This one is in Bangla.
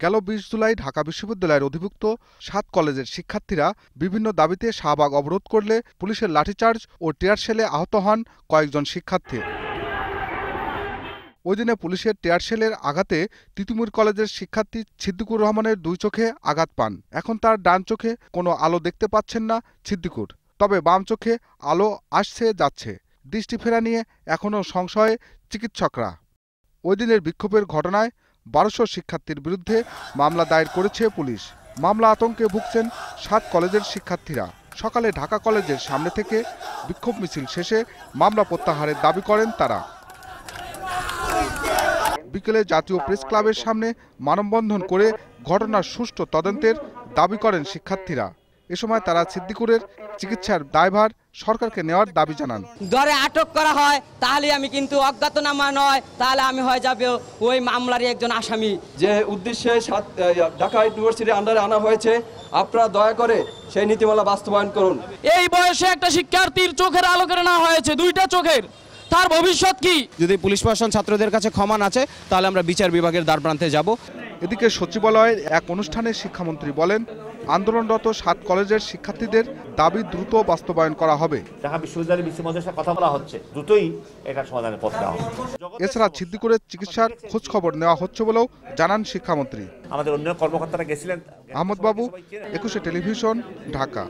গেল ২০ জুলাই ঢাকা বিশ্ববিদ্যালয়ের অধিভুক্ত ৭ কলেজের শিক্ষার্থীরা বিভিন্ন দাবিতে শাহবাগ অবরোধ করলে পুলিশের লাঠিচার্জ ও টিয়ার শেলে আহত হন কয়েকজন শিক্ষার্থী। ওই দিনে পুলিশের টিয়ার শেলের আঘাতে তিতুমীর কলেজের শিক্ষার্থী ছিদ্দিকুর রহমানের ২ চোখে আঘাত পান। এখন তার ডান চোখে কোনো আলো দেখতে পাচ্ছেন না ছিদ্দিকুর, তবে বাম চোখে আলো আসছে যাচ্ছে। দৃষ্টি ফেরা নিয়ে এখনও সংশয়ে চিকিৎসকরা। ওই দিনের বিক্ষোভের ঘটনায় ১২০০ শিক্ষার্থীর বিরুদ্ধে মামলা দায়ের করেছে পুলিশ। মামলা আতঙ্কে ভুগছেন ৭ কলেজের শিক্ষার্থীরা। সকালে ঢাকা কলেজের সামনে থেকে বিক্ষোভ মিছিল শেষে মামলা প্রত্যাহারের দাবি করেন তারা। বিকেলে জাতীয় প্রেস ক্লাবের সামনে মানববন্ধন করে ঘটনার সুষ্ঠু তদন্তের দাবি করেন শিক্ষার্থীরা। এ সময় তারা ছিদ্দিকুরের চিকিৎসার দায়ভার সরকারকে নেওয়ার দাবি জানান। ধরে আটক করা হয় তাহলে আমি কিন্তু অজ্ঞাতনামা নয়, তাহলে আমি হয়ে যাবে ওই মামলারই একজন আসামি। যে উদ্দেশ্যে ঢাকা ইউনিভার্সিটির আন্ডারে আনা হয়েছে, আপনারা দয়া করে সেই নীতিমালা বাস্তবায়ন করুন। এই বয়সে একটা শিক্ষার্থীর চোখের আলো কেড়ে নেওয়া হয়েছে, 2টা চোখের, তার ভবিষ্যৎ কি? যদি পুলিশ প্রশাসন ছাত্রদের কাছে ক্ষমা না চায় তাহলে আমরা বিচার বিভাগের দ্বারপ্রান্তে যাব। এদিকে সচিবালয়ের এক অনুষ্ঠানে শিক্ষামন্ত্রী বলেন, আন্দোলনরত ৭ কলেজের শিক্ষার্থীদের দাবি দ্রুত বাস্তবায়ন করা হবে। ঢাকা বিশ্ববিদ্যালয়ের বিশ্ববিদ্যালয়ের সাথে কথা বলা হচ্ছে, দ্রুতই এটা সমাধানের পথ দেওয়া হবে। এছাড়া ছিদ্দিকুরের চিকিৎসার খোঁজ খবর নেওয়া হচ্ছে বলেও জানান শিক্ষামন্ত্রী। আমাদের অন্য কর্মকর্তারা গেছিলেন। আহমদ বাবু, ২১শে টেলিভিশন, ঢাকা।